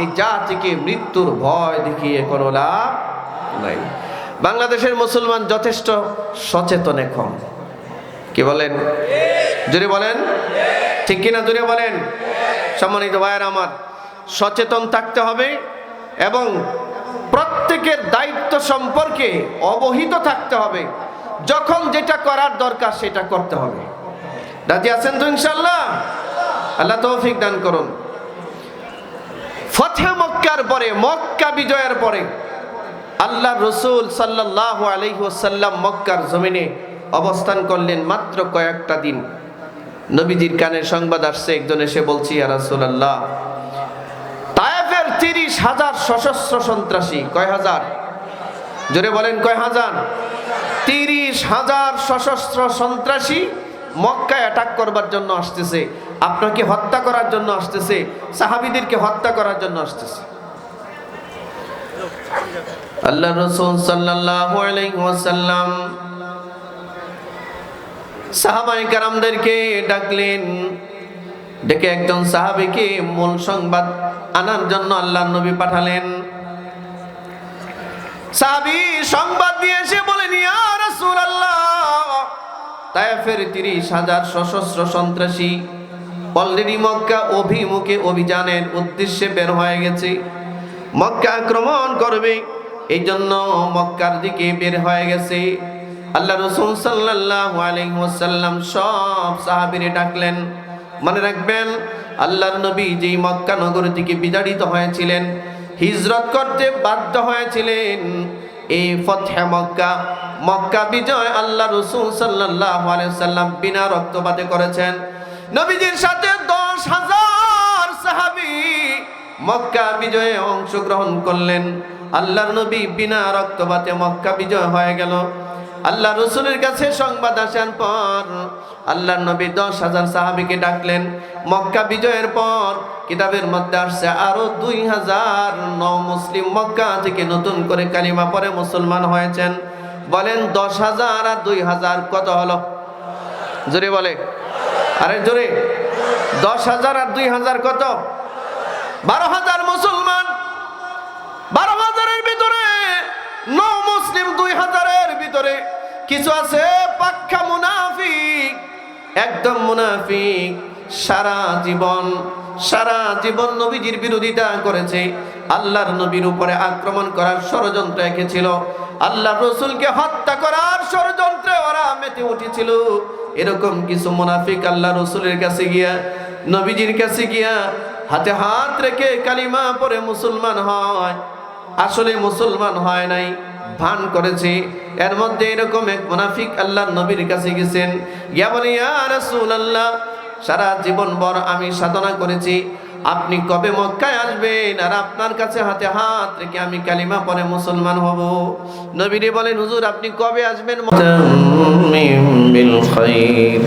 এই জাতিকে মৃত্যুর ভয় দেখিয়ে কোনো লাভ নাই। বাংলাদেশের মুসলমান যথেষ্ট সচেতন এখন, কি বলেন? জোরে বলেন, ঠিক কিনা? জোরে বলেন। সম্মানিত ভাইয়েরা আমার, সচেতন থাকতে হবে এবং প্রত্যেকের দায়িত্ব সম্পর্কে অবহিত থাকতে হবে। যখন যেটা করার দরকার সেটা করতে হবে। রাজি আছেন তো ইনশাআল্লাহ? আল্লাহ তৌফিক দান করুন। ফতহে মক্কার পরে, মক্কা বিজয়ের পরে আল্লাহ রাসূল সাল্লাল্লাহু আলাইহি ওয়াসাল্লাম মক্কার জমিনে অবস্থান করলেন মাত্র কয়েকটা দিন। নবীজির কানে সংবাদ আসছে, একজন এসে বলছি, ইয়া রাসূলুল্লাহ, তায়েফের 30,000 সশস্ত্র সন্ত্রাসী, কয় হাজার? জোরে বলেন, কয় হাজার? 30,000 সশস্ত্র সন্ত্রাসী মক্কায় অ্যাটাক করবার জন্য আসতেছে, আপনাকে হত্যা করার জন্য আসতেছে, সাহাবীদেরকে হত্যা করার জন্য আসতেছে। আল্লাহ রাসূল সাল্লাল্লাহু আলাইহি ওয়াসাল্লাম সাহাবায়ে কেরামদেরকে ডাকলেন, ডেকে একজন সাহাবীকে মূল সংবাদ আনার জন্য আল্লাহর নবী পাঠালেন। সাহাবী সংবাদ দিয়ে এসে বলেন, ইয়া রাসূলুল্লাহ, তায়েফের 30,000 সশস্ত্র সন্ত্রাসী অলরেডি মক্কা অভিমুখে অভিযানের উদ্দেশ্যে বের হয়ে গেছে, মক্কা আক্রমণ করবে, এই জন্য মক্কার দিকে বের হয়ে গেছে। আল্লাহ রাসূল সাল্লাল্লাহু আলাইহি ওয়াসাল্লাম সব সাহাবীরে ডাকলেন। মনে রাখবেন, আল্লাহর নবী যেই মক্কা নগর থেকে বিতাড়িত হয়েছিলেন, হিজরত করতে বাধ্য হয়েছিলেন, এই ফতহে মক্কা, মক্কা বিজয় আল্লাহ রাসূল সাল্লাল্লাহু আলাইহি ওয়াসাল্লাম বিনা রক্তপাতে করেছেন। নবীজির সাথে 10,000 সাহাবী মক্কা বিজয়ে অংশগ্রহণ করলেন। আল্লাহর নবী বিনা রক্তপাতে মক্কা বিজয় হয়ে গেল। আল্লাহ রাসূলের কাছে সংবাদ আসার পর আল্লাহর নবী 10,000 সাহাবীকে ডাকলেন। মক্কা বিজয়ের পর কিতাবের মধ্যে আসছে আরো 2,000 মুসলিম মক্কা থেকে নতুন করে কালিমা পড়ে মুসলমান হয়েছেন। বলেন 10,000 আর 2,000 কত হলো? জোরে বলে, আরে জোরে। 10,000 আর 2,000 কত? 12,000 মুসলমান। 12,000-এর ভিতরে মুসলিম 2,000-এর ভিতরে কিছু আছে পাক্কা মুনাফিক, একদম মুনাফিক। সারা জীবন নবীজির বিরোধিতা করেছে, আল্লাহর নবীর উপরে আক্রমণ করার ষড়যন্ত্র এঁকেছিল, আল্লাহ রাসূলকে হত্যা করার ষড়যন্ত্রে ওরা মেতে উঠেছিল। এরকম কিছু মুনাফিক আল্লাহ রাসূলের কাছে গিয়া, নবীজির কাছে গিয়া হাতে হাত রেখে কালিমা পড়ে মুসলমান হয়, আসলে মুসলমান হয় নাই, ভান করেছে। এর মধ্যে এরকম এক মুনাফিক আল্লাহর নবীর কাছে গেছেন, গিয়া বলে, ইয়া রাসূলুল্লাহ, সারা জীবন ভর আমি সাধনা করেছি, আপনি কবে মক্কায় আসবেন আর আপনার কাছে হাতে হাত রেখে আমি কালিমা পড়ে মুসলমান হব? নবীরে বলেন, হুজুর আপনি কবে আসবেন? বিল খাইর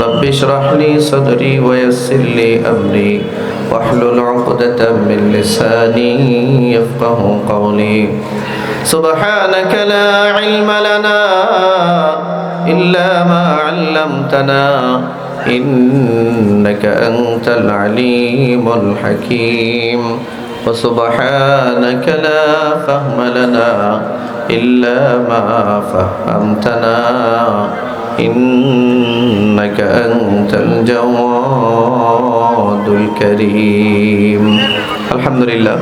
রাব্বি ইশরাহ লি সাদরি ওয়া ইয়াসসির লি আমরি ওয়াহলুল উকদাতাম মিন লিসানি ইয়াফকাহু কওলি সুবহানাকা লা ইলমা লানা ইল্লা মা 'আল্লামতানা ইন্নাকা আনতাল আলিমুল হাকীম ওয়া সুবহানাকা লা ফাহমা লানা ইল্লা মা ফাহামতানা ইন্নাকা আনতাল জাওয়াদুল কারীম। আলহামদুলিল্লাহ,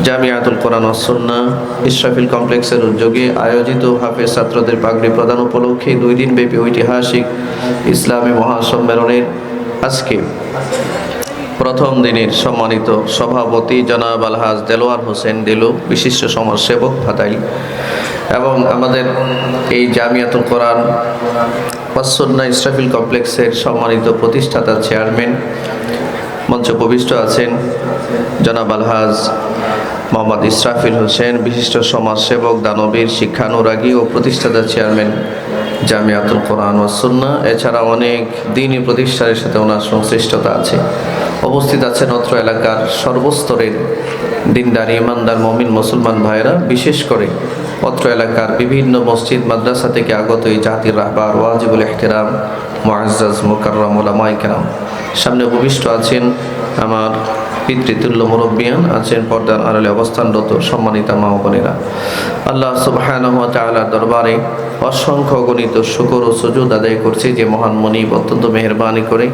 জামিয়াতুল কোরআন ওয়াস সুন্নাহ ইশরাফিল কমপ্লেক্সের উদ্যোগে আয়োজিত হাফেজ ছাত্রদের পাগড়ি প্রদান উপলক্ষে 2 দিন ব্যাপী ঐতিহাসিক ইসলামী মহাসম্মেলনের আজকে প্রথম দিনের সম্মানিত সভাপতি জনাব আলহাজ দেলোয়ার হোসেন দিলু, বিশিষ্ট সমাজসেবক ভাতাইল, এবং আমাদের এই জামিয়াতুল কোরআন ওয়াস সুন্নাহ ইশরাফিল কমপ্লেক্সের সম্মানিত প্রতিষ্ঠাতা চেয়ারম্যান মঞ্চে উপবিষ্ট আছেন জনাব আলহাজ মোহাম্মদ ইসরাফিল হোসেন, বিশিষ্ট সমাজসেবক, দানবীর, শিক্ষানুরাগী ও প্রতিষ্ঠাতা চেয়ারম্যান জামিয়াতুল কোরআন ওয়াস সুন্নাহ। এছাড়া অনেক দ্বীনি প্রতিষ্ঠানের সাথে ওনার সংশ্লিষ্টতা আছে। উপস্থিত আছেন অত্র এলাকার সর্বস্তরের দিনদার ইমানদার মুমিন মুসলমান ভাইরা, বিশেষ করে অত্র এলাকার বিভিন্ন মসজিদ মাদ্রাসা থেকে আগত এই জাতির রাহবার ওয়াজিবুল ইহতিরাম মুআজ্জাজ মুকাররম উলামায়ে কেরাম। সামনে উপবিষ্ট আছেন আমার পিতৃতুল্য মুরব্বিয়ান আছেন, পর্দার আড়ালে অবস্থানরত সম্মানিত মা ও বোনেরা, আল্লাহ সুবহানাহু ওয়া তাআলার দরবারে অসংখ্য গণিত শুকর ও সুজুদ আদায় করছি যে মহান মনিব অত্যন্ত মেহেরবানি করে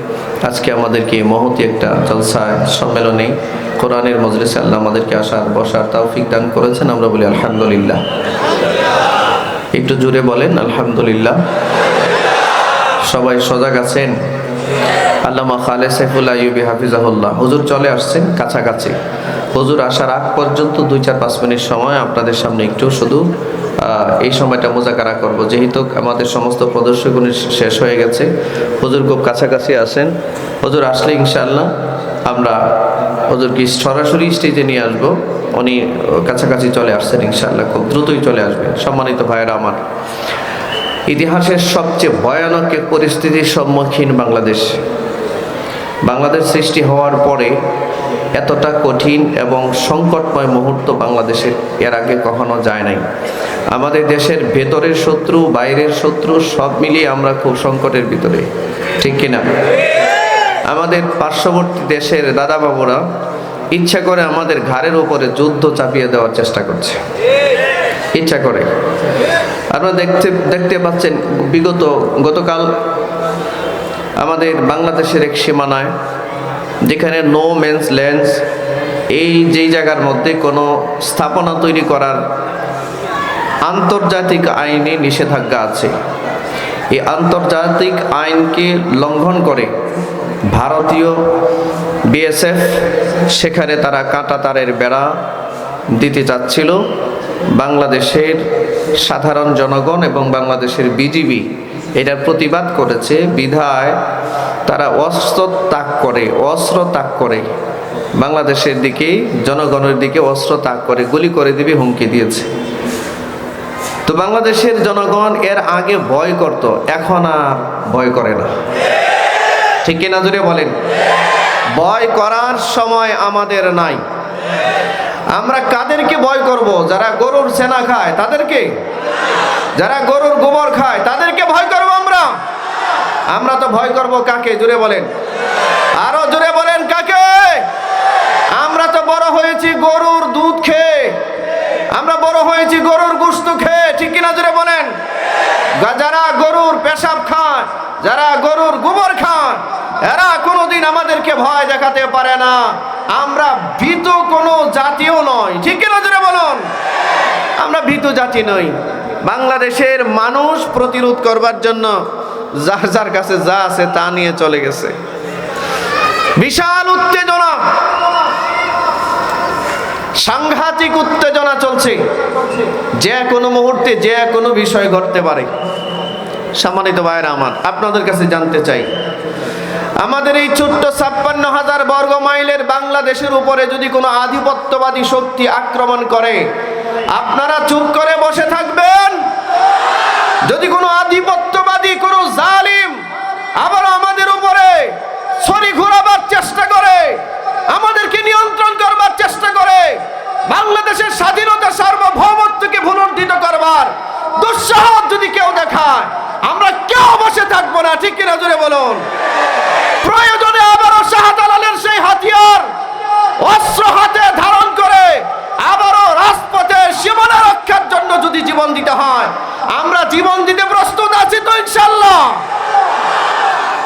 আজকে আমাদেরকে মহতি একটা জলসায় সম্মেলনে কোরআনের মজলিসে আল্লাহ আমাদেরকে আসার বসার তৌফিক দান করেছেন। আমরা বলি আলহামদুলিল্লাহ। একটু জোরে বলেন আলহামদুলিল্লাহ। সবাই সজাগ আছেন? আল্লামা খালেদ সাইফুল আইয়ুবী হাফিজাহুল্লাহ হুজুর চলে আসছেন কাছাকাছি। হুজুর আসার আগ পর্যন্ত 2-4-5 মিনিট সময় আপনাদের সামনে একটু শুধু এই সময়টা মুজাকারা করব, যেহেতু আমাদের সমস্ত প্রদর্শনী শেষ হয়ে গেছে। হুজুর খুব কাছাকাছি আছেন। হুজুর আসলে ইনশাআল্লাহ আমরা হুজুরকে সরাসরি স্টেজে নিয়ে আসব। উনি কাছাকাছি চলে আসছেন, ইনশাআল্লাহ খুব দ্রুতই চলে আসবেন। সম্মানিত ভাইয়েরা আমার, ইতিহাসের সবচেয়ে ভয়ানক এক পরিস্থিতির সম্মুখীন বাংলাদেশ সৃষ্টি হওয়ার পরে এতটা কঠিন এবং সংকটময় মুহূর্ত বাংলাদেশের এর আগে কখনো যায় নাই। আমাদের দেশের ভেতরের শত্রু, বাইরের শত্রু সব মিলিয়ে আমরা খুব সংকটের ভিতরে, ঠিক কিনা? আমাদের পার্শ্ববর্তী দেশের দাদা বাবুরা ইচ্ছা করে আমাদের ঘাড়ের উপরে যুদ্ধ চাপিয়ে দেওয়ার চেষ্টা করছে, ইচ্ছা করে। আপনারা দেখতে পাচ্ছেন গতকাল আমাদের বাংলাদেশের এক সীমানায়, যেখানে নো মেন্স ল্যান্ড, যেই জায়গার মধ্যে কোনো স্থাপনা তৈরি করার আন্তর্জাতিক আইনে নিষেধাজ্ঞা আছে, এই আন্তর্জাতিক আইনকে লঙ্ঘন করে ভারতীয় বিএসএফ সেখানে তারা কাঁটা তারের বেড়া দিতে চাচ্ছিল। বাংলাদেশের সাধারণ জনগণ এবং বাংলাদেশের বিজিবি এটার প্রতিবাদ করেছে বিধায় তারা অস্ত্র তাক করে বাংলাদেশের দিকে, জনগণের দিকে অস্ত্র তাক করে গুলি করে দিবে হুমকি দিয়েছে। তো বাংলাদেশের জনগণ এর আগে ভয় করত, এখন আর ভয় করে না, ঠিক কিনা জুড়ে বলেন? ভয় করার সময় আমাদের নাই। আমরা কাদেরকে ভয় করব? যারা গরুর সেনা খায় তাদেরকে, যারা গরুর গোবর খায় তাদেরকে ভয় করব আমরা তো ভয় করব কাকে? জুড়ে বলেন, আরো জুড়ে বলেন কাকে? আমরা তো বড় হয়েছি গরুর দুধ খেয়ে, আমরা বড় হয়েছি গরুর গোশত খেয়ে, ঠিক কিনা জুড়ে বলেন? যারা গরুর পেশাব খায়, যারা গরুর গোবর খায়, এরা কোনোদিন আমাদেরকে ভয় দেখাতে পারে না। আমরা ভীতু কোনো জাতিও নয়, ঠিক কিনা জুড়ে বলুন? আমরা ভীতু জাতি নই। বাংলাদেশের মানুষ প্রতিরোধ করবার জন্য যার কাছে যা আছে তা নিয়ে চলে গেছে। বিশাল উত্তেজনা, সাংঘাতিক উত্তেজনা চলছে। যে কোনো মুহূর্তে যে কোনো বিষয় ঘটতে পারে। সম্মানিত ভাইয়েরা আমার, আপনাদের কাছে জানতে চাই, আমাদের এই ছোট্ট 56,000 বর্গ মাইলের বাংলাদেশের উপরে যদি কোনো আধিপত্যবাদী শক্তি আক্রমণ করে, আপনারা চুপ করে বসে থাকবেন? যদি কোনো আধিপত্যবাদী, কোনো জালিম আবার আমাদের উপরে ছড়ি ঘোরাবার চেষ্টা করে, আমাদেরকে নিয়ন্ত্রণ করবার চেষ্টা করে, বাংলাদেশের স্বাধীনতা সার্বভৌমত্বকে ভুলুণ্ঠিত করবার দুঃসাহস যদি কেউ দেখায়, আমরা কেউ বসে থাকবো না, ঠিক কিনা জোরে বলুন? প্রয়োজনে আবারও শাহজালালের সেই হাতিয়ার অস্ত্র হাতে ধারণ করে আবারও রাজপথে সীমানা রক্ষার জন্য যদি জীবন দিতে হয়, আমরা জীবন দিতে প্রস্তুত আছি তো ইনশাআল্লাহ।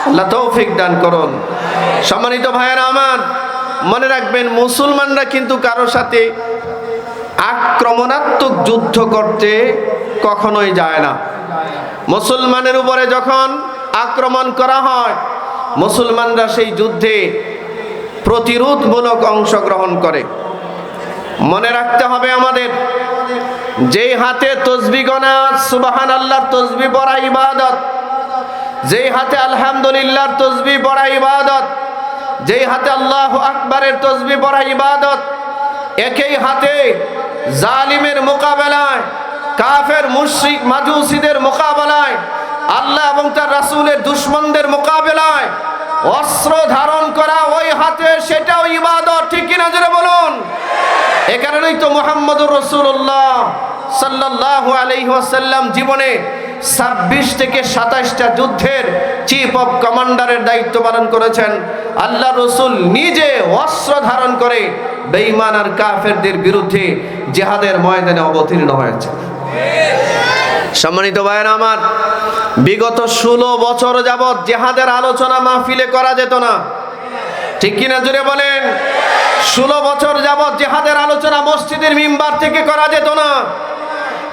আল্লাহ তৌফিক দান করুন। সম্মানিত ভাইয়েরা আমার, মনে রাখবেন, মুসলমানরা কিন্তু কারোর সাথে আক্রমণাত্মক যুদ্ধ করতে কখনোই যায় না। মুসলমানের উপরে যখন আক্রমণ করা হয়, মুসলমানরা সেই যুদ্ধে প্রতিরোধমূলক অংশগ্রহণ করে। মনে রাখতে হবে আমাদের, যেই হাতে তসবিহ গোনা সুবহানাল্লাহর তসবিহ পড়া ইবাদত, যেই হাতে আলহামদুলিল্লাহর তসবিহ পড়া ইবাদত, যেই হাতে আল্লাহু আকবারের তসবিহ পড়া ইবাদত, একই হাতে জালিমের মোকাবেলায়, কাফের মুশরিক মাজুসিদের মোকাবেলায়, আল্লাহ এবং তার রাসূলের দুশমনদের মোকাবেলায় অস্ত্র ধারণ করা ওই হাতে, সেটাও ইবাদত, ঠিক কিনা জোরে বলুন? এ কারণেই তো মুহাম্মদুর রাসূলুল্লাহ সাল্লাল্লাহু আলাইহি ওয়াসাল্লাম জীবনে 26 থেকে 27টা যুদ্ধের চিফ অফ কমান্ডারের দায়িত্ব পালন করেছেন। আল্লাহ রসুল নিজে অস্ত্র ধারণ করে বেঈমান আর কাফেরদের বিরুদ্ধে জিহাদের ময়দানে অবতীর্ণ হয়েছে। সম্মানিত ভাইয়েরা আমার, বিগত 16 বছর যাবৎ জিহাদের আলোচনা মাহফিলে করা যেত না, ঠিক কিনা জুড়ে বলেন? 16 বছর যাবৎ জিহাদের আলোচনা মসজিদের মিম্বার থেকে করা যেত না।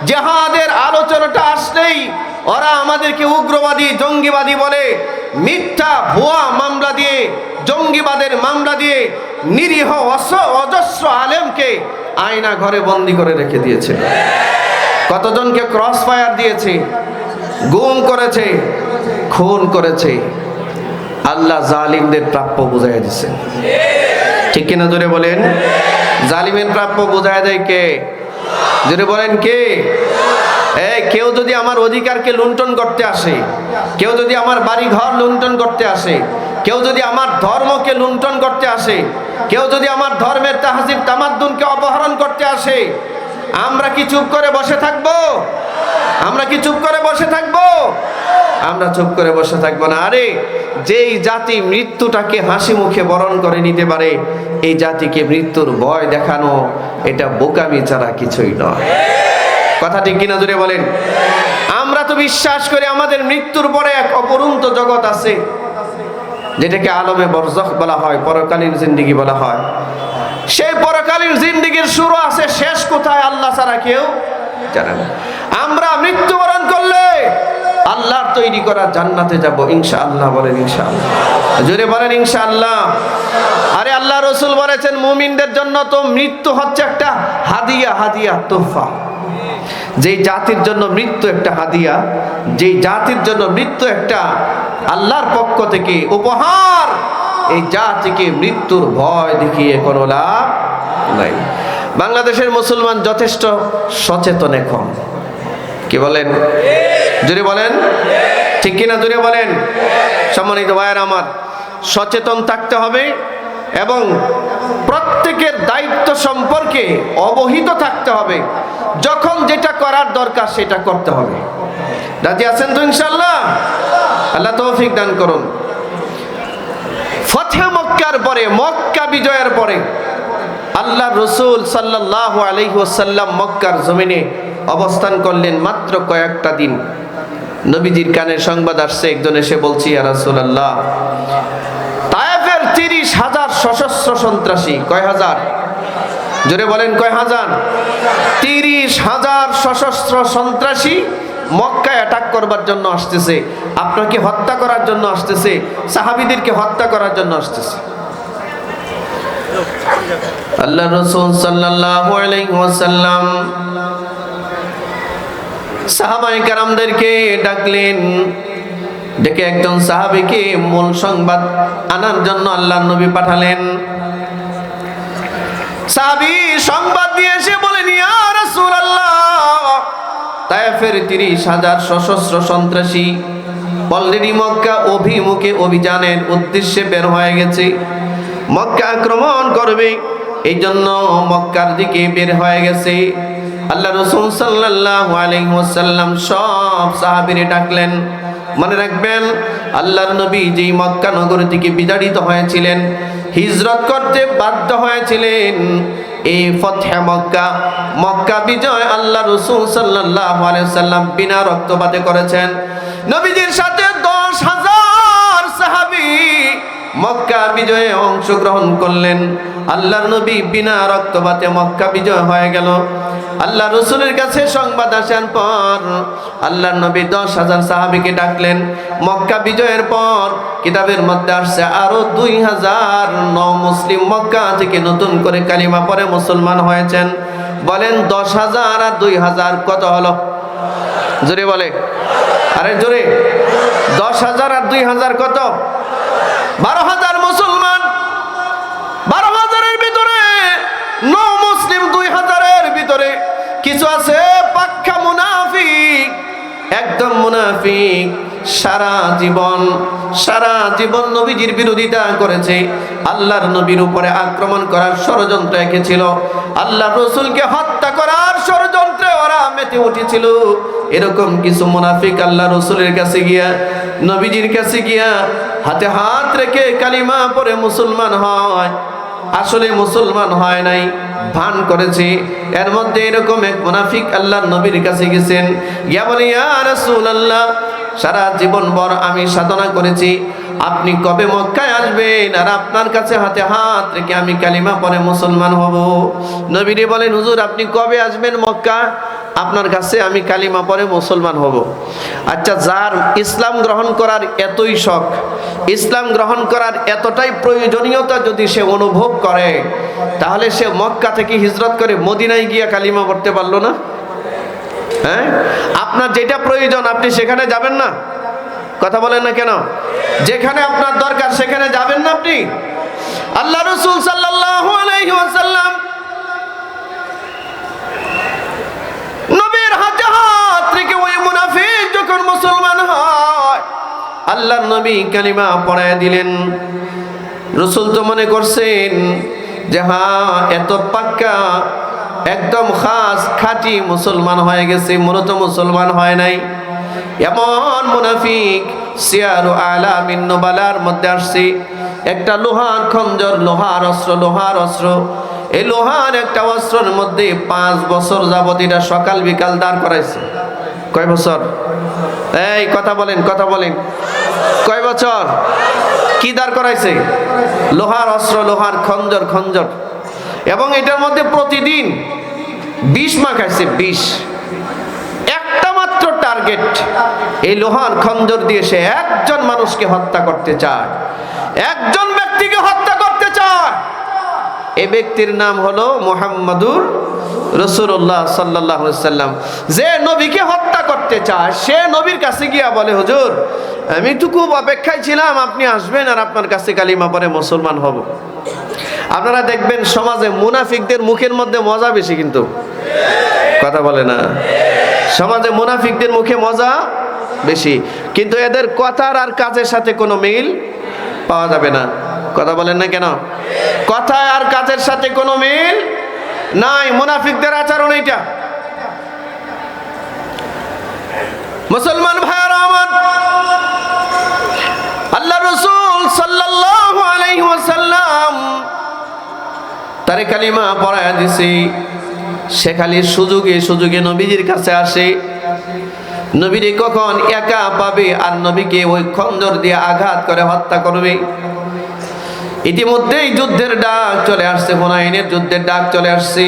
জিহাদের আলোচনাটা আসলেই ওরা আমাদেরকে উগ্রবাদী, জঙ্গিবাদী বলে, মিথ্যা ভুয়া মামলা দিয়ে, জঙ্গিবাদের মামলা দিয়ে নিরীহ অজস্র আলেমকে আয়না ঘরে বন্দি করে রেখে দিয়েছে। কতজনকে ক্রস ফায়ার দিয়েছে, গুম করেছে, খুন করেছে। আল্লাহ জালিমদের প্রাপ্য বুঝাইয়া দিচ্ছেন, ঠিক কিনা জোরে বলেন? জালিমের প্রাপ্য বুঝাইয়া দেয় কে? জোরে বলেন কে? কেউ যদি আমার অধিকারকে লুণ্ঠন করতে আসে, কেউ যদি আমার বাড়ি ঘর লুণ্ঠন করতে আসে, কেউ যদি আমার ধর্মকে লুণ্ঠন করতে আসে, কেউ যদি আমার ধর্মের তাহজিব তামাদ্দুনকে অপহরণ করতে আসে, আমরা কি চুপ করে বসে থাকবো? আমরা কি চুপ করে বসে থাকবো? আমরা চুপ করে বসে থাকবো না। আরে যেই জাতি মৃত্যুটাকে হাসি মুখে বরণ করে নিতে পারে, এই জাতিকে মৃত্যুর ভয় দেখানো এটা বোকামি ছাড়া কিছুই নয়। কথা ঠিক কিনা জুড়ে বলেন? আমরা তো বিশ্বাস করি আমাদের মৃত্যুর পরে এক অপরন্ত জগৎ আছে, যেটাকে আলমে বরজখ বলা হয়, পরকালীন জিন্দেগি বলা হয়। সেই পরকালীন জিন্দেগির শুরু আছে, শেষ কোথায় আল্লাহ ছাড়া কেউ জানে না। আমরা মৃত্যুবরণ করলে আল্লাহর তৈরি করা জান্নাতে যাব ইনশাআল্লাহ। বলেন ইনশাআল্লাহ, জোরে বলেন ইনশাআল্লাহ। আরে আল্লাহ রসুল বলেছেন মুমিনদের জন্য তো মৃত্যু হচ্ছে একটা হাদিয়া, হাদিয়া তোহফা। যেই জাতির জন্য মৃত্যু একটা হাদিয়া, যেই জাতির জন্য মৃত্যু একটা আল্লাহর পক্ষ থেকে উপহার, এই জাতিকে মৃত্যুর ভয় দেখিয়ে কোনো লাভ নাই। বাংলাদেশের মুসলমান যথেষ্ট সচেতন এখন, কি বলেন? জোরে বলেন, ঠিক কিনা জোরে বলেন? সম্মানিত ভাইয়েরা আমার, সচেতন থাকতে হবে এবং প্রত্যেকের দায়িত্ব সম্পর্কে অবহিত থাকতে হবে। যখন যেটা করার দরকার সেটা করতে হবে। রাজি আছেন তো ইনশাআল্লাহ? আল্লাহ তৌফিক দান করুন। ফতহ মক্কার পরে, মক্কা বিজয়ের পরে আল্লাহ রসুল সাল্লাল্লাহু আলাইহি ওয়াসাল্লাম মক্কার জমিনে অবস্থান করলেন মাত্র কয়েকটা দিন। নবীজির কানে সংবাদ আসছে, একজন এসে বলছি, ইয়া রাসূলুল্লাহ, তায়েফের 30,000 সশস্ত্র সন্ত্রাসী, কয় হাজার? জোরে বলেন কয় হাজার? 30,000 সশস্ত্র সন্ত্রাসী মক্কায় অ্যাটাক করবার জন্য আসতেছে, আপনাকে হত্যা করার জন্য আসতেছে, সাহাবীদেরকে হত্যা করার জন্য আসতেছে। আল্লাহ রাসূল সাল্লাল্লাহু আলাইহি ওয়াসাল্লাম সাহাবায়ে কেরামদেরকে ডাকলেন, ডেকে একজন সাহাবীকে মূল সংবাদ আনার জন্য আল্লাহর নবী পাঠালেন। সাহাবী সংবাদ দিয়ে এসে বলেন, ইয়া রাসূলুল্লাহ, তায়েফের 30,000 সশস্ত্র সন্ত্রাসী অলরেডি মক্কা অভিমুখে অভিযানের উদ্দেশ্যে বের হয়ে গেছে, মক্কা আক্রমণ করবে, এই জন্য মক্কার দিকে বের হয়ে গেছে। আল্লাহ রাসূল সাল্লাল্লাহু আলাইহি ওয়াসাল্লাম সব সাহাবীরে ডাকলেন। মনে রাখবেন, আল্লাহর নবী যেই মক্কা নগর থেকে বিতাড়িত হয়েছিলেন, হিজরত করতে বাধ্য হয়েছিলেন, এই ফতহ মক্কা, মক্কা বিজয় আল্লাহ রাসূল সাল্লাল্লাহু আলাইহি ওয়াসাল্লাম বিনা রক্তপাতে করেছেন। নবীজির সাথে 10,000 সাহাবী মক্কা বিজয়ে অংশগ্রহণ করলেন। আল্লাহর নবী বিনা রক্তপাতে মক্কা বিজয় হয়ে গেল। আল্লাহ রসুলের কাছে সংবাদ আসার পর আল্লাহর নবী 10,000 সাহাবীকে ডাকলেন। মক্কা বিজয়ের পর কিতাবের মধ্যে আসছে আরো 2,000 মুসলিম মক্কা থেকে নতুন করে কালিমা পড়ে মুসলমান হয়েছেন। বলেন 10,000 আর 2,000 কত হলো? জোরে বলে, আরে জোরে। 10,000 আর 2,000 কত? 12,000 মুসলমান। 12,000-এর ভিতরে মুসলিম 2,000-এর ভিতরে কিছু আছে পাক্কা মুনাফিক, একদম মুনাফিক। সারা জীবন নবীজির বিরোধিতা করেছে, আল্লাহর নবীর উপরে আক্রমণ করার ষড়যন্ত্র এঁকেছিল, আল্লাহ রসুলকে হত্যা করার ষড়যন্ত্রে ওরা মেতে উঠেছিল। এরকম কিছু মুনাফিক আল্লাহ রসুলের কাছে গিয়া, নবীজির কাছে গিয়া হাতে হাত রেখে কালিমা পড়ে মুসলমান হয়, আসলে মুসলমান হয় নাই, ভান করেছে। এর মধ্যে এরকম এক মুনাফিক আল্লাহর নবীর কাছে গেছেন, গিয়া বলে ইয়া রাসূলুল্লাহ, সারা জীবন ভর আমি সাধনা করেছি, আপনি কবে মক্কায় আসবেন আর আপনার কাছে হাতে হাত রেখে আমি কালিমা পড়ে মুসলমান হব। নবীরে বলেন হুজুর আপনি কবে আসবেন মক্কা, আপনার কাছে আমি কালিমা পড়ে মুসলমান হব। আচ্ছা, যার ইসলাম গ্রহণ করার এতই শখ, ইসলাম গ্রহণ করার এতটাই প্রয়োজনীয়তা যদি সে অনুভব করে, তাহলে সে মক্কা থেকে হিজরত করে মদিনায় গিয়ে কালিমা পড়তে পারলো না? হ্যাঁ, আপনার যেটা প্রয়োজন আপনি সেখানে যাবেন না? কথা বলেন না কেন? যেখানে আপনার দরকার সেখানে যাবেন না আপনি? আল্লাহ রাসূল সাল্লাল্লাহু আলাইহি ওয়াসাল্লাম নবীর হাতে হাত রেখে ওই মুনাফিক যখন মুসলমান হয়, আল্লাহর নবী কালিমা পড়ায় দিলেন। রাসূল তো মনে করছেন যে হ্যাঁ এত পাক্কা একদম খাস খাঁটি মুসলমান হয়ে গেছে, মূলত মুসলমান হয় নাই। এমন মুনাফিক সিয়ারু আলামিন নুবালার মধ্যে আসছে, একটা লোহার খঞ্জর, লোহার অস্ত্র, লোহার অস্ত্র, এই লোহার একটা অস্ত্রের মধ্যে 5 বছর যাবত এটা সকাল বিকাল দাঁড় করাইছে। কয় বছর? এই কথা বলেন, কথা বলেন, কয় বছর? কি দাঁড় করাইছে? লোহার অস্ত্র, লোহার খঞ্জর, খঞ্জর, এবং এটার মধ্যে প্রতিদিন বিষ মাখাইছে, বিষ। একটা মাত্র টার্গেট, এই লোহার খঞ্জর দিয়ে সে একজন মানুষকে হত্যা করতে চায়, একজন ব্যক্তিকে হত্যা করতে চায়। এই ব্যক্তির নাম হলো মুহাম্মাদুর রাসূলুল্লাহ সাল্লাল্লাহু আলাইহি ওয়াসাল্লাম। যে নবীকে হত্যা করতে চায় সে নবীর কাছে গিয়া বলে হুজুর আমি তো খুব অপেক্ষায় ছিলাম আপনি আসবেন আর আপনার কাছে কালিমা পড়ে মুসলমান হব। আপনারা দেখবেন সমাজে মুনাফিকদের মুখের মধ্যে মজা বেশি, কিন্তু কথা বলে না, সমাজে মুনাফিকদের মুখে মজা বেশি, কিন্তু এদের কথার আর কাজের সাথে কোনো মিল পাওয়া যাবে না। কথা বলেন না কেন? কথা আর কাজের সাথে কোনো মিল নাই, মুনাফিকদের আচরণ এইটা। মুসলমান ভাইরা আমার, আল্লাহ রাসূল সাল্লাল্লাহু আলাইহি ওয়াসাল্লাম তারে কালিমা পড়ায়া দিছে। সে খালি সুযোগে সুযোগে নবীজির কাছে আসে। নবীরে কখন একা পাবে আর নবীকে ওই খঞ্জর দিয়ে আঘাত করে হত্যা করবে। ইতিমধ্যেই যুদ্ধের ডাক চলে আসছে, হুনাইনের যুদ্ধের ডাক চলে আসছে।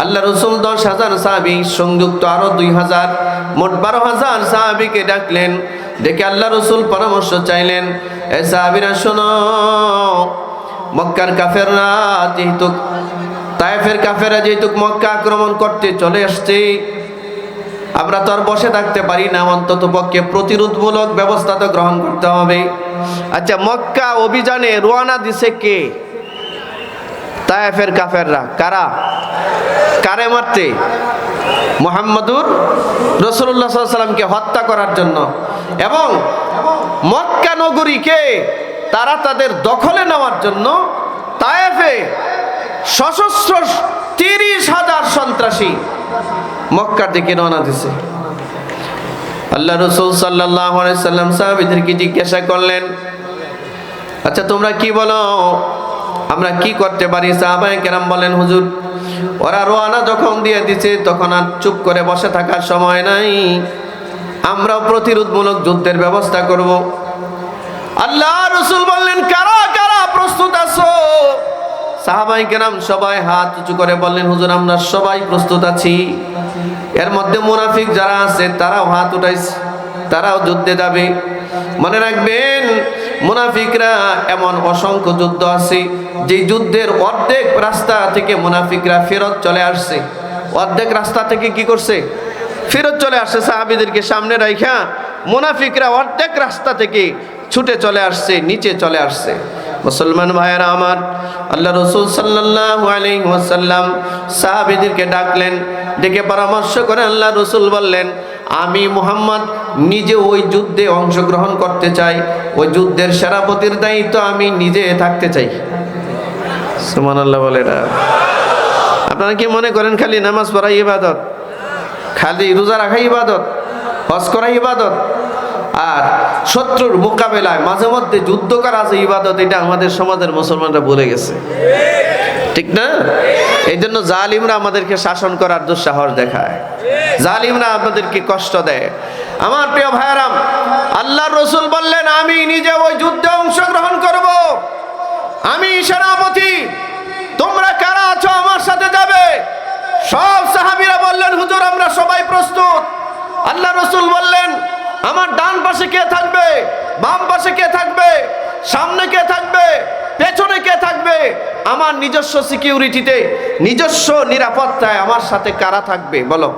আল্লাহ রাসূল 10,000 সাহাবী সংযুক্ত আরো 2,000, মোট 12,000 সাহাবীকে ডাকলেন। ডেকে আল্লাহ রাসূল পরামর্শ চাইলেন, এ সাহাবীরা শোনো, মক্কার কাফেররা যেহেতু, তায়েফের কাফেররা যেহেতু মক্কা আক্রমণ করতে চলে আসছে, আমরা তো আর বসে থাকতে পারি না, অন্তত পক্ষে প্রতিরোধমূলক ব্যবস্থা তো গ্রহণ করতে হবে। আচ্ছা, মক্কা অভিযানে রওনা দিছে কে? তায়েফের কাফেররা। কারা? কারে মারতে? মুহাম্মাদুর রাসূলুল্লাহ সাল্লাল্লাহু আলাইহি ওয়াসাল্লামকে হত্যা করার জন্য। এবং মক্কা নগরীকে তারা তাদের দখলে নেওয়ার জন্য তায়েফে সশস্ত্র 30,000 সন্ত্রাসী মক্কার দিকে রওনা দিছে। আল্লাহ রাসূল সাল্লাল্লাহু আলাইহি ওয়াসাল্লাম সাহাবীদেরকে জিজ্ঞাসা করলেন, আচ্ছা তোমরা কি বলো, আমরা কি করতে পারি? সাহাবায়ে কেরাম বলেন, হুজুর ওরা রওনা যখন দিয়ে দিছে তখন আর চুপ করে বসে থাকার সময় নাই, আমরাও প্রতিরোধমূলক যুদ্ধের ব্যবস্থা করব। আল্লাহ রাসূল বললেন, কারা কারা প্রস্তুত আছো? সাহাবায়ে কেরাম সবাই হাত উঁচু করে বললেন, হুজুর আমরা সবাই প্রস্তুত আছি। এর মধ্যে মুনাফিক যারা আছে তারাও হাত উঠাইছে, তারাও যুদ্ধে যাবে। মনে রাখবেন, মুনাফিকরা এমন অসংখ্য যুদ্ধ আছে যে যুদ্ধের অর্ধেক রাস্তা থেকে মুনাফিকরা ফেরত চলে আসছে। অর্ধেক রাস্তা থেকে কি করছে? ফেরত চলে আসছে। সাহাবীদেরকে সামনে রাইখা মুনাফিকরা অর্ধেক রাস্তা থেকে ছুটে চলে আসছে, নিচে চলে আসছে। মুসলমান ভাইয়েরা আমার, আল্লাহ রাসূল সাল্লাল্লাহু আলাইহি ওয়াসাল্লাম সাহাবীদেরকে ডাকলেন। ডেকে পরামর্শ করে আল্লাহ রাসূল বললেন, আমি মুহাম্মদ নিজে ওই যুদ্ধে অংশগ্রহণ করতে চাই, ওই যুদ্ধের সেনাপতির দায়িত্ব আমি নিজে থাকতে চাই। সুবহানাল্লাহ বলে না? আপনারা কি মনে করেন খালি নামাজ পড়া ইবাদত, খালি রোজা রাখা ইবাদত, হজ করা ইবাদত? আর শত্রুর মোকাবেলায় মাঝে মধ্যে যুদ্ধ করা যে ইবাদত, এটা আমাদের সমাজের মুসলমানরা ভুলে গেছে, ঠিক না? এই জন্য জালিমরা আমাদেরকে শাসন করার দুঃসাহস দেখায়, জালিমরা আমাদেরকে কষ্ট দেয়। আমার প্রিয় ভাইরাম, আল্লাহর রাসূল বললেন আমি নিজে ওই যুদ্ধে অংশগ্রহণ করব, আমি সেনাপতি, তোমরা কারা আছো আমার সাথে যাবে? সব সাহাবীরা বললেন হুজুর আমরা সবাই প্রস্তুত। আল্লাহর রাসূল বললেন আমার ডান পাশে কে থাকবে, বাম পাশে কে থাকবে, সামনে কে থাকবে, পেছনে কে থাকবে? আমার নিজস্ব সিকিউরিটিতে, নিজস্ব নিরাপত্তায় আমার সাথে কারা থাকবে বলো?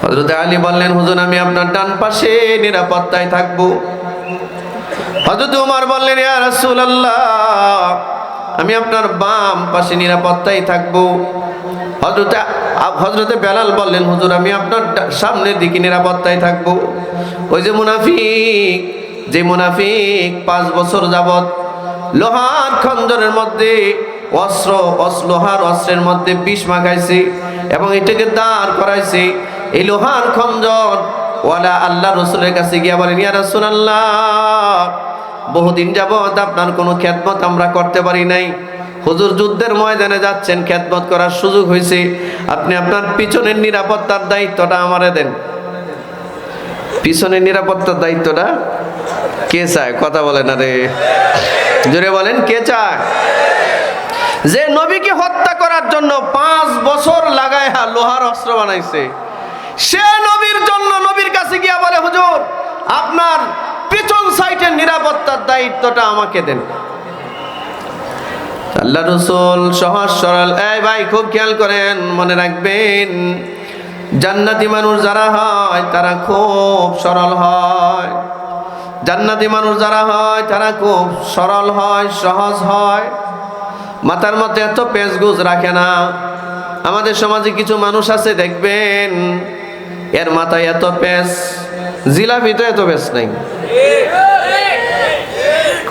হযরত আলী বললেন হুজুর আমি আপনার ডান পাশে নিরাপত্তায় থাকব। হযরত ওমর বললেন ইয়া রাসূলুল্লাহ আমি আপনার বাম পাশে নিরাপত্তায় থাকব। হযরতে বেলাল বললেন হুজুর আমি আপনার সামনের দিকে নিরাপত্তায় থাকব। ওই যে মুনাফিক 5 বছর যাবত লোহার খঞ্জরের মধ্যে লোহার অস্ত্রের মধ্যে বিষ মাখাইছে এবং এটাকে দাঁড় করাইছে, এই লোহার খঞ্জর ওয়ালা আল্লাহ রাসূলের কাছে গিয়া বলেন ইয়া রাসূলুল্লাহ বহুদিন যাবত আপনার কোনো খেদমত আমরা করতে পারি নাই, হুজুর যুদ্ধের ময়দানে যাচ্ছেন, খেদমত করার সুযোগ হয়েছে, আপনি আপনার পিছনের নিরাপত্তার দায়িত্বটা আমারে দেন। পিছনের নিরাপত্তার দায়িত্বটা কে চায়? কথা বলেন আরে জোরে বলেন, কে চায়? যে নবীকে হত্যা করার জন্য 5 বছর লাগায়া লোহার অস্ত্র বানাইছে, সে নবীর জন্য নবীর কাছে গিয়া বলে হুজুর আপনার পিছন সাইডের নিরাপত্তার দায়িত্বটা আমাকে দেন। আল্লাহ রাসূল সহজ সরল, এই ভাই খুব খেয়াল করেন, মনে রাখবেন জান্নাতি মানুষ যারা হয় তারা খুব সরল হয়, জান্নাতি মানুষ যারা হয় তারা খুব সরল হয়, সহজ হয়, মাথার মধ্যে এত পেঁচগুজ রাখে না। আমাদের সমাজে কিছু মানুষ আছে দেখবেন এর মাথায় এত পেঁচ, জিলাপি তো এত পেঁচ নাই,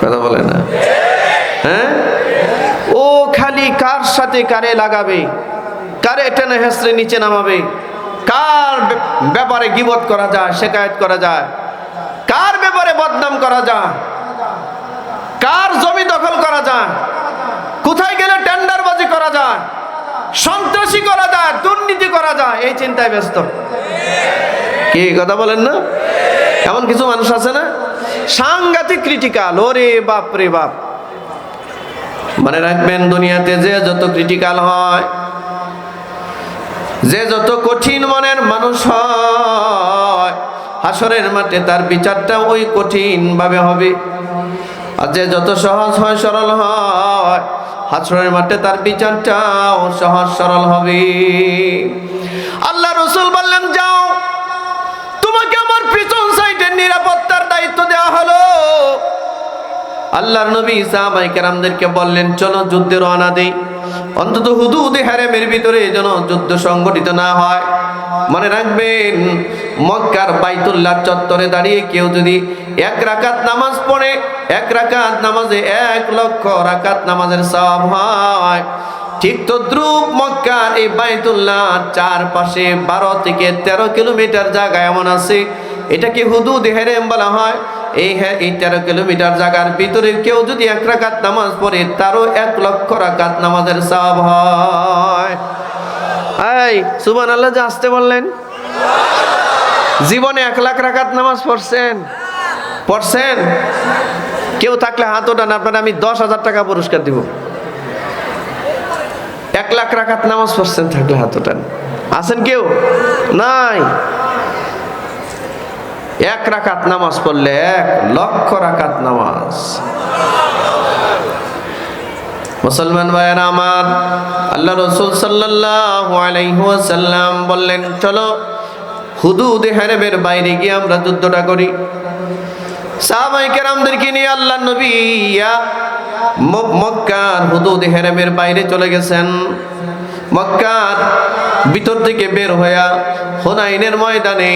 কথা বলে না, হ্যাঁ? ও খালি কার সাথে কারে লাগাবে, কারে টেনে হেসড়ে নিচে নামাবে, কার ব্যাপারে গীবত করা যায়, শিকায়েত করা যায়, কার ব্যাপারে বদনাম করা যায়, কার জমি দখল করা যায়, কোথায় গেলে টেন্ডারবাজি করা যায়, সন্ত্রাসী করা যায়, দুর্নীতি করা যায়, এই চিন্তায় ব্যস্ত। কি কথা বলেন না? এমন কিছু মানুষ আছে না সাংঘাতিক ক্রিটিক্যাল, ওরে বাপ রে বাপ। মনে রাখবেন দুনিয়াতে যে যত ক্রিটিক্যাল হয়, যে যত কঠিন মনের মানুষ হয়, হাসরের মাঠে তার বিচারটা ওই কঠিন ভাবে হবে। আর যে যত সহজ হয়, সরল হয়, হাসরের মাঠে তার বিচারটাও সহজ সরল হবে। আল্লাহ রাসূল বললেন যাও, তোমাকে আমার পিছন সাইডের নিরাপত্তার দায়িত্ব দেওয়া হলো। আল্লাহর নবী সাহাবায়ে কেরামদেরকে বললেন চলো যুদ্ধে রওনা দেই, অন্তত হুদুদ হারামের ভিতরে যেন যুদ্ধ সংগঠিত না হয়। মনে রাখবেন মক্কার বাইতুল্লাহ চত্বরে দাঁড়িয়ে কেউ যদি 1 রাকাত নামাজ পড়ে, 1 রাকাত নামাজে 1 লক্ষ রাকাত নামাজের সওয়াব হয়। ঠিক তদ্রুপ মক্কার এই বাইতুল্লাহ চারপাশে 12 থেকে 13 কিলোমিটার জায়গা এমন আছে, এটাকে হুদুদ হারাম বলা হয়। এই 13 কিলোমিটার জায়গার ভিতরে কেউ যদি 1 রাকাত নামাজ পড়ে তারও 1 লক্ষ রাকাত নামাজের সওয়াব হয়। এই সুবহানাল্লাহ যে আসতে বললেন, জীবনে 1 লাখ রাকাত নামাজ পড়ছেন? কেউ থাকলে হাত ওঠান, আপনারা আমি 10,000 টাকা পুরস্কার দিব। 1 লাখ রাকাত নামাজ পড়ছেন থাকলে হাত ওঠান। আছেন কেউ? নাই। 1 রাকাত নামাজ পড়লে 1 লক্ষ রাকাত নামাজ। মুসলমান ভাইয়েরা আমার, আল্লাহ রাসূল সাল্লাল্লাহু আলাইহি ওয়াসাল্লাম বললেন চলো হুদুদ হারামের বাইরে গিয়ে আমরা যুদ্ধটা করি। সাহাবায়ে কেরামদেরকে নিয়ে আল্লাহর নবী মক্কার হুদুদ হারামের বাইরে চলে গেছেন। মক্কার ভিতর থেকে বের হইয়া হুনাইনের ময়দানে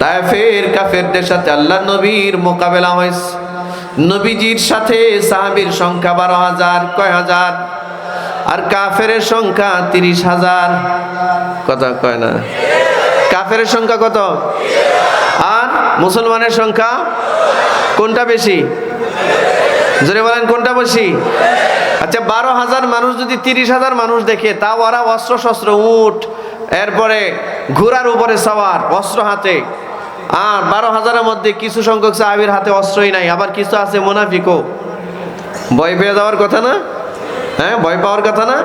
তায়েফের কাফেরদের সাথে আল্লাহর নবীর মোকাবেলা হয়েছে। নবীজির সাথে সাহাবীর সংখ্যা 12,000, কয় হাজার, আর কাফেরের সংখ্যা 30,000। কথা কয় না? কাফেরের সংখ্যা কত? মুসলমানের সংখ্যা কোনটা বেশি? জোরে বলেন কোনটা বেশি? আচ্ছা 12,000 মানুষ যদি 30,000 মানুষ দেখে, তাও ওরা অস্ত্র শস্ত্র, উট, এরপরে ঘোড়ার উপরে সওয়ার, অস্ত্র হাতে। আর 12,000-এর মধ্যে কিছু সংখ্যক সাহাবীর হাতে অস্ত্রই নাই, আবার কিছু আছে মুনাফিকও। ভয় পেয়ে যাওয়ার কথা না? হ্যাঁ, ভয় পাওয়ার কথা না?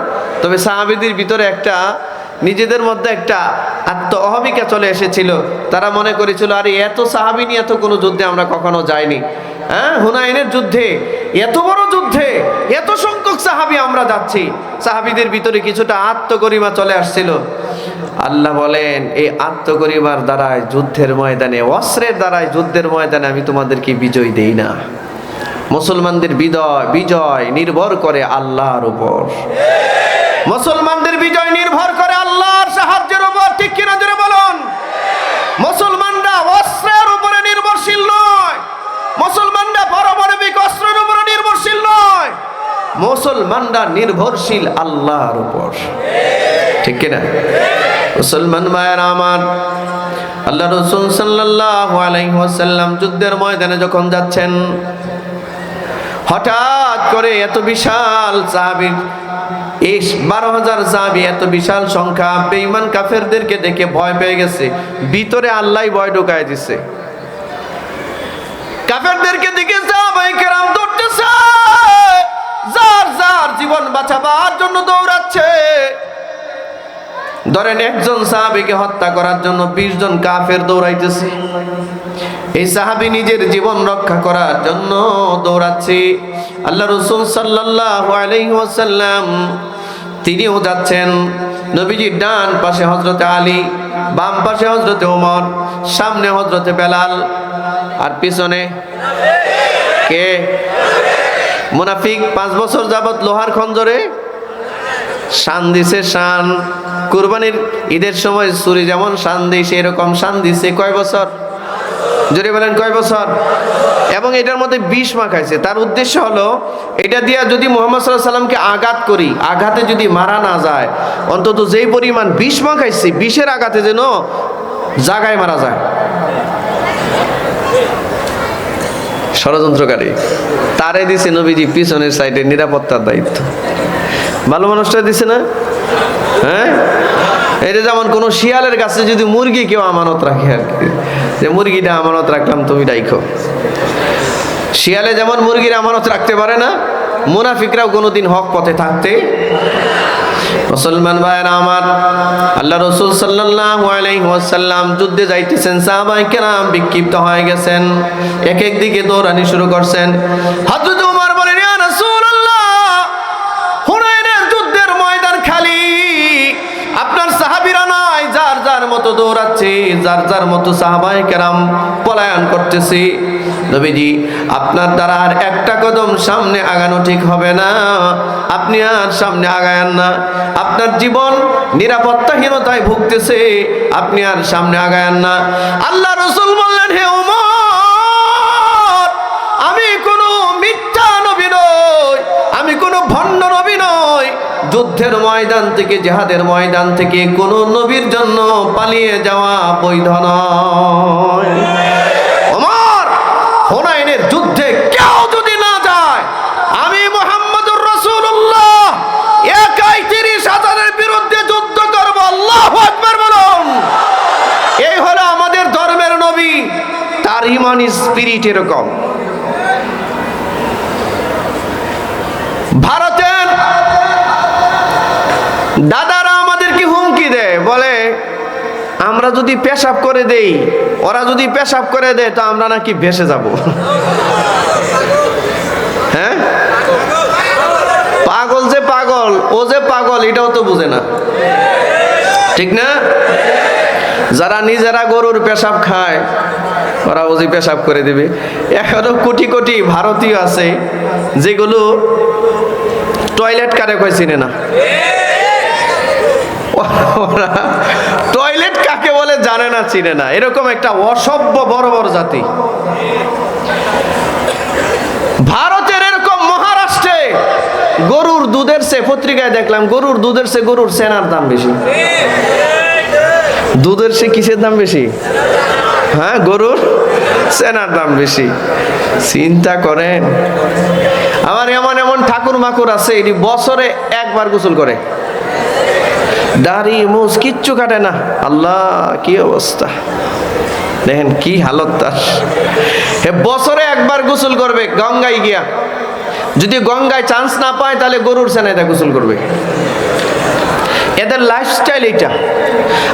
তবে সাহাবীদের ভিতরে একটা, নিজেদের মধ্যে একটা আত্ম অহমিকা চলে এসেছিল। তারা মনে করেছিল, আরে এত সাহাবী নিয়ে এত কোনো যুদ্ধে আমরা কখনো যাইনি। হ্যাঁ, হুনাইনের যুদ্ধে, এত বড় যুদ্ধে এত সংখ্যক সাহাবী আমরা যাচ্ছি। সাহাবীদের ভিতরে কিছুটা আত্মগরিমা চলে আসছিল। আল্লাহ বলেন, এই আত্মগরিমার দ্বারায় যুদ্ধের ময়দানে, অস্ত্রের দ্বারায় যুদ্ধের ময়দানে আমি তোমাদেরকে বিজয় দেই না। মুসলমানদের বিজয় নির্ভর করে আল্লাহর উপর। মুসলমানদের বিজয় নির্ভর করে আল্লাহর সাহায্যের উপর। ঠিক কিনা জোরে বলুন? মুসলমানরা অস্ত্রের উপরে নির্ভরশীল নয়, মুসলমানরা পারমাণবিক অস্ত্রের উপরে নির্ভরশীল নয়, মুসলমানরা নির্ভরশীল আল্লাহর উপর। ঠিক কিনা? মুসলমান ভাইয়েরা আমার, আল্লাহ রাসূল সাল্লাল্লাহু আলাইহি ওয়াসাল্লাম যুদ্ধের ময়দানে যখন যাচ্ছেন, হঠাৎ করে এত বিশাল সাহাবী, 12,000 সাহাবী, এত বিশাল সংখ্যা, বেঈমান কাফেরদেরকে দেখে ভয় পেয়ে গেছে। ভিতরে আল্লাহই ভয় ঢুকায় দিছে। কাফেরদেরকে দেখে সাহাবায়ে কেরাম দৌড়তেছে, যার যার জীবন বাঁচাবার জন্য দৌড়াচ্ছে। ধরেন একজন সাহাবীকে হত্যা করার জন্য 20 জন কাফের দৌড়াইতেছে। এই সাহাবী নিজের জীবন রক্ষা করার জন্য দৌড়াচ্ছে। আল্লাহ রাসূল সাল্লাল্লাহু আলাইহি ওয়াসাল্লাম তিনিও যাচ্ছেন। নবীজির ডান পাশে হযরতে আলী, বাম পাশে হযরতে ওমর, সামনে হযরতে বেলাল, আর পিছনে কে? মুনাফিক। 5 বছর যাবত লোহার খঞ্জরে শান দিছে। শান কুরবানির ঈদের সময় ছুরি যেমন শান দিই, সেরকম শান দিছে। কয় বছর? জোরে বলেন কয় বছর? এবং এটার মধ্যে বিষ মাখাইছে। তার উদ্দেশ্য হলো, এটা দিয়া যদি মুহাম্মদ সাল্লাল্লাহু আলাইহি সাল্লামকে আঘাত করি, আঘাতে যদি মারা না যায়, অন্তত যেই পরিমাণ বিষ মাখাইছে, বিষের আঘাতে যেন জাগায় মারা যায়। ষড়যন্ত্রকারী তারে দিছে নবীজি পিছনের সাইডে নিরাপত্তার দায়িত্ব। ভালো মানুষটা দিছে না? হ্যাঁ, এটা যেমন কোনো শিয়ালের কাছে যদি মুরগি কেউ আমানত রাখে আর কি, যে মুরগিটা আমানত রাখলাম, তুমি রাখো। শিয়ালে যেমন মুরগির আমানত রাখতে পারে না, মুনাফিকরাও কোনোদিন হক পথে থাকতে। মুসলমান ভাইয়েরা আমার, আল্লাহ রাসূল সাল্লাল্লাহু আলাইহি ওয়াসাল্লাম যুদ্ধে যাইতেছেন। সাহাবায়ে কেরাম বিক্ষিপ্ত হয়ে গেছেন, এক এক দিকে দৌড়ানি শুরু করছেন। হযরত ওমর বলেন, ইয়া রাসূলুল্লাহ, হুনাইনের যুদ্ধের ময়দান খালি, আপনার সাহাবীরা নাই, যার যার মতো দৌড়াচ্ছে, যার যার মতো সাহাবায়ে কেরাম পলায়ন করতেছে। নবীজি, আপনার দ্বারা আর একটা কদম সামনে আগানো ঠিক হবে না, আপনি আর সামনে আগায়েন না। আপনার জীবন নিরাপত্তাহীনতায় ভুগতেছে, আপনি আর সামনে আগায়েন না। আল্লাহ রাসূল বললেন, হে ওমর, আমি কোনো মিথ্যা নবী নই, আমি কোনো ভণ্ড নবী নই। যুদ্ধের ময়দান থেকে, জিহাদের ময়দান থেকে কোনো নবীর জন্য পালিয়ে যাওয়া বৈধ নয়। ওমর, হুনাইনের যুদ্ধে কেউ যদি না যায়, আমি মুহাম্মদুর রাসূলুল্লাহ একাই 30,000-এর বিরুদ্ধে যুদ্ধ করব। আল্লাহু আকবার বলুন। এই হলো আমাদের ধর্মের নবী, তার ইমানি স্পিরিট এরকম। ভারতের দাদারা আমাদেরকে হুমকি দেয়, বলে আমরা যদি পেশাব করে দেই, ওরা যদি পেশাব করে দেয়, তো আমরা নাকি ভেসে যাব। হ্যাঁ, পাগল যে পাগল, ও যে পাগল, এটাও তো বুঝে না। ঠিক না? যারা নিজেরা গরুর পেশাব খায়, ওরা ওজি পেশাব করে দিবে। এখনো কোটি কোটি ভারতীয় আছে যেগুলো টয়লেট কারে কয় চিনে না। ওরা টয়লেট কাকে বলে জানে না, চিনে না। এরকম একটা অসভ্য বড় বড় জাতি। ভারতের এরকম মহারাষ্ট্রে গরুর দুধের চেয়ে, পত্রিকায় দেখলাম, গরুর দুধের চেয়ে গরুর সেনার দাম বেশি। দুধের চেয়ে কিসের দাম বেশি? হ্যাঁ, গরুর সেনার দাম বেশি। চিন্তা করেন, আমার এমন এমন ঠাকুর মাকুর আছে এটি বছরে একবার গোসল করে, দাড়ি মুছ কিচ্ছু কাটে না। আল্লাহ কি অবস্থা দেখেন, কি হালত তার। বছরে একবার গোসল করবে গঙ্গায় গিয়া, যদি গঙ্গায় চান্স না পায় তাহলে গরুর সেনাইতে গোসল করবে। এদের লাইফস্টাইল এইটা।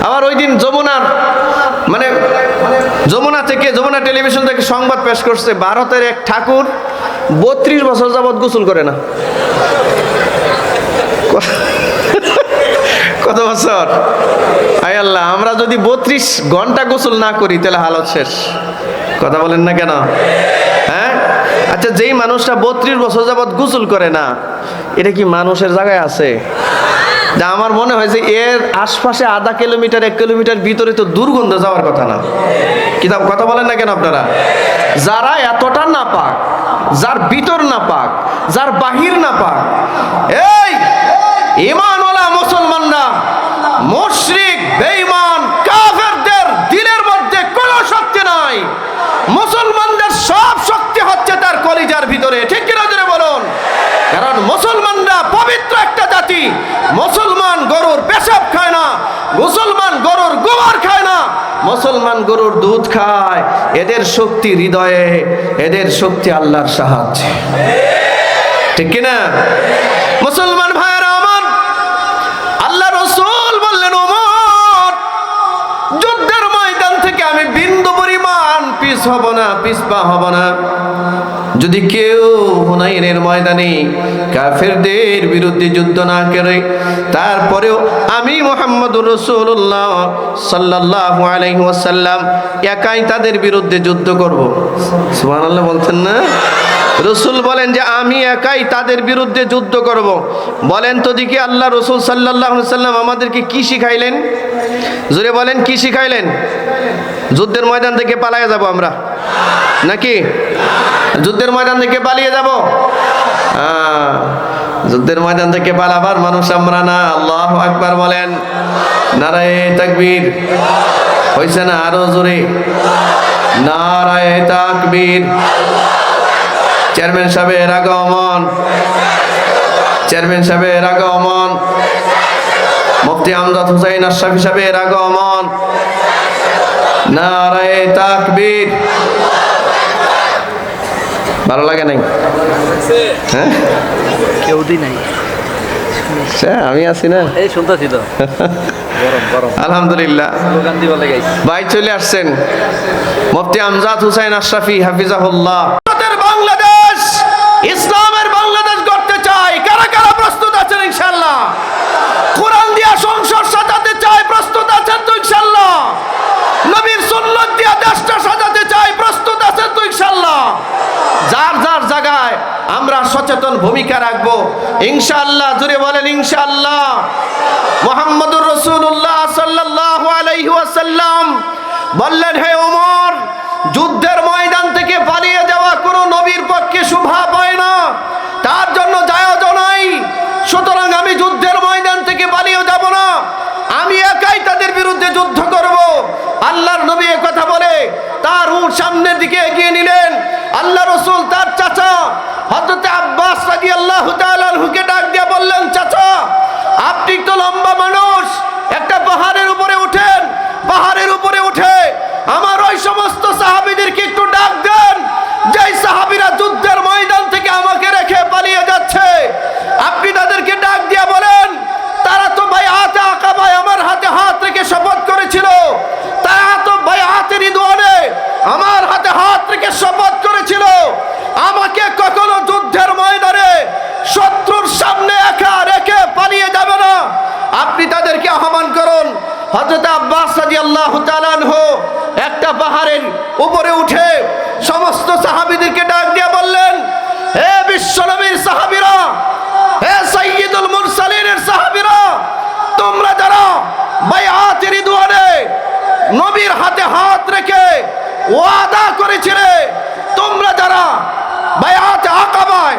আবার ওই দিন যমুনার মানে যমুনা টেলিভিশন থেকে সংবাদ পেশ করছে, ভারতের এক ঠাকুর 32 বছর যাবৎ গোসল করে না। কত বছর? আয় আল্লাহ, আমরা যদি 32 ঘন্টা গোসল না করি তাহলে হালত শেষ। কথা বলেন না কেন? হ্যাঁ, আচ্ছা, যেই মানুষটা 32 বছর যাবৎ গোসল করে না, এটা কি মানুষের জায়গায় আছে? যা আমার মনে হয় যে এর আশপাশে আধা কিলোমিটার 1 কিলোমিটার ভিতরে তো দুর্গন্ধ যাওয়ার কথা না। কিতাব কথা বলেন না কেন আপনারা? যারা এতটা না পাক, যার ভিতর না পাক, যার বাহির না পাক, এই ঈমানওয়ালা মুসলমানরা মুশরিক বেঈমান কাফেরদের দিলের মধ্যে কোনো শক্তি নাই। মুসলমানদের সব শক্তি হচ্ছে তার কলিজার ভিতরে। ঠিক কিনা জোরে বলুন? কারণ মুসলমানরা পবিত্র একটা জাতি। মুসলমান গরুর পেশাব খায় না, মুসলমান গরুর গোবর খায় না, মুসলমান গরুর দুধ খায়। এদের শক্তি হৃদয়ে, এদের শক্তি আল্লাহর সাহায্যে। ঠিক কিনা? মুসলমান ভাইয়েরা আমার, আল্লাহ রাসূল বললেন, ওমর, যুদ্ধের ময়দান থেকে আমি বিন্দু পরিমাণ পিছপা হব না। যদি কেউ হুনাইনের ময়দানে কাফেরদের বিরুদ্ধে যুদ্ধ না করে, তারপরেও আমি মুহাম্মদুর রাসূলুল্লাহ সাল্লাল্লাহু আলাইহি ওয়াসাল্লাম একাই তাদের বিরুদ্ধে যুদ্ধ করব। সুবহানাল্লাহ বলতেন না? রসুল বলেন যে আমি একাই তাদের বিরুদ্ধে যুদ্ধ করব। বলেন তো দেখি, আল্লাহ রসুল সাল্লাল্লাহু আলাইহি ওয়াসাল্লাম আমাদেরকে কি শিখাইলেন? জোরে বলেন, কি শিখাইলেন? যুদ্ধের ময়দান থেকে পালিয়ে যাব আমরা নাকি? যুদ্ধের ময়দান থেকে পালিয়ে যাব? যুদ্ধের ময়দান থেকে পালাবার মানুষ আমরা না। আল্লাহু আকবার বলেন, নারায়ে তাকবীর। হইছে না? আরো জোরে নারায়ে তাকবীর। চেয়ারম্যান সাহেবের আগমন, চেয়ারম্যান সাহেবের আগমন, মুফতি আমজাদ হুসাইন আশরাফি সাহেবের আগমন। নারায়ে তাকবীর। ভালো লাগে নাই? হ্যাঁ, কেউ দি নাই, আমি আছি না, এই শুনতেছি তো। আলহামদুলিল্লাহ, ভাই চলে আসছেন মুফতি আমজাদ হুসাইন আশরাফি হাফিজাহুল্লাহ। বাংলাদেশ ইসলামের বাংলাদেশ গড়তে চাই। কারা কারা প্রস্তুত আছেন? ইনশাআল্লাহ। কোরআন দিয়া সংসদ সাজাতে চাই, প্রস্তুত আছেন তো? ইনশাআল্লাহ। নবীর সুন্নাত দিয়া দেশটা সাজাতে চাই, প্রস্তুত আছেন তো? ইনশাআল্লাহ। যার যার জায়গায় আমরা সচেতন ভূমিকা রাখবো ইনশাআল্লাহ। জোরে বলেন ইনশাআল্লাহ। মুহাম্মদুর রাসূলুল্লাহ সাল্লাল্লাহু আলাইহি ওয়াসাল্লাম বললেন, হে ওমর, যুদ্ধের ময়দান থেকে পালিয়ে যাওয়া কোনো নবীর পক্ষে শোভা পায় না, তার জন্য জায়েজ নাই। সুতরাং আমি যুদ্ধের ময়দান থেকে পালিয়ে যাব না, আমি একাই তাদের বিরুদ্ধে যুদ্ধ করব। আল্লাহর নবী এই কথা বলে তার উট সামনের দিকে এগিয়ে নিলেন। আল্লাহ রাসূল তার চাচা হযরত আব্বাস রাদিয়াল্লাহু তাআলা আনহুকে ডাক দিয়ে বললেন, চাচা, আপনি তো লম্বা মানুষ, একটা পাহাড়ের উপরে উঠেন। পাহাড়ের উপরে উঠে আমার ওই সমস্ত সাহাবীদেরকে একটু ডাক দেন, যেই সাহাবীরা যুদ্ধের ময়দান থেকে আমাকে রেখে পালিয়ে যাচ্ছে। আপনি তাদেরকে ডাক দিয়ে বলেন, তারা তো বাইআতে আকাবায় আমার হাতে হাত রেখে শপথ করেছিল, তারা তো বাইআতে রিদওয়ানে আমার হাতে হাত রেখে শপথ করেছিল, আমাকে কখনো যুদ্ধের ময়দানে শত্রুর সামনে একা রেখে পালিয়ে যাবে না। আপনি তাদেরকে আহ্বান করুন। হযরত আব্বাস রাদিয়াল্লাহু তাআলা আনহু একটা পাহাড়ের উপরে উঠে সমস্ত সাহাবীদেরকে ডাক দিয়ে বললেন, হে বিশ্বনবীর সাহাবীরা, হে সাইয়্যিদুল মুরসালিনের সাহাবীরা, তোমরা যারা বাইআতে রিদওয়ানে নবীর হাতে হাত রেখে ওয়াদা করেছিলে, তোমরা যারা বাইআতে আকাবায়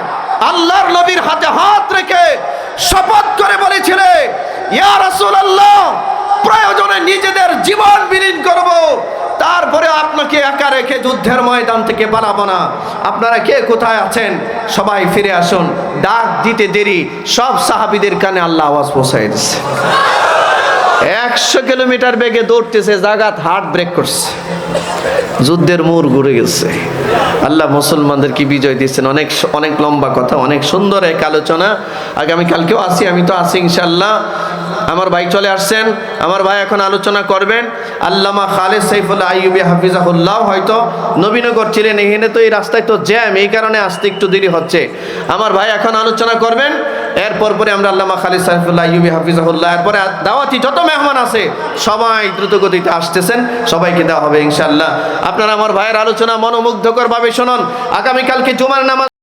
আল্লাহর নবীর হাতে হাত রেখে শপথ করে বলেছিলে, ইয়া রাসূলুল্লাহ, প্রয়োজনে নিজেদের জীবন বিলীন করব, তারপরে আপনাকে একা রেখে যুদ্ধের ময়দান থেকে পালাবো না। আপনারা কে কোথায় আছেন সবাই ফিরে আসুন। ডাক দিতে দেরি, সব সাহাবীদের কানে আল্লাহ আওয়াজ পৌঁছায় দিচ্ছে। 100 কিলোমিটার বেগে দৌড়তেছে, জাগাত হার্ট ব্রেক করছে, যুদ্ধের মোড় ঘুরে গেছে। আল্লাহ মুসলমানদের কি বিজয় দিচ্ছেন। অনেক অনেক লম্বা কথা, অনেক সুন্দর এক আলোচনা। আগামীকালকেও আসি, আমি তো আসি ইনশাল্লাহ। আমার ভাই চলে আসছেন, আমার ভাই এখন আলোচনা করবেন। আল্লামা খালেদ সাইফুল্লাহ আইয়ুবী হাফিজাহুল্লাহ হয়তো নবীনগর ছিলেন, এখানে তো এই রাস্তায় তো জ্যাম, এই কারণে আসতে একটু দেরি হচ্ছে। আমার ভাই এখন আলোচনা করবেন, এরপর পরে আমরা আল্লামা খালেদ সাইফুল্লাহ আইয়ুবী হাফিজাহুল্লাহ, এরপরে দাওয়াতি যত মেহমান আছে সবাই দ্রুত গতিতে আসতেছেন, সবাইকে দেওয়া হবে ইনশাআল্লাহ। আপনারা আমার ভাইয়ের আলোচনা মনোমুগ্ধকর ভাবে শুনুন। আগামীকালকে জুমার নামাজ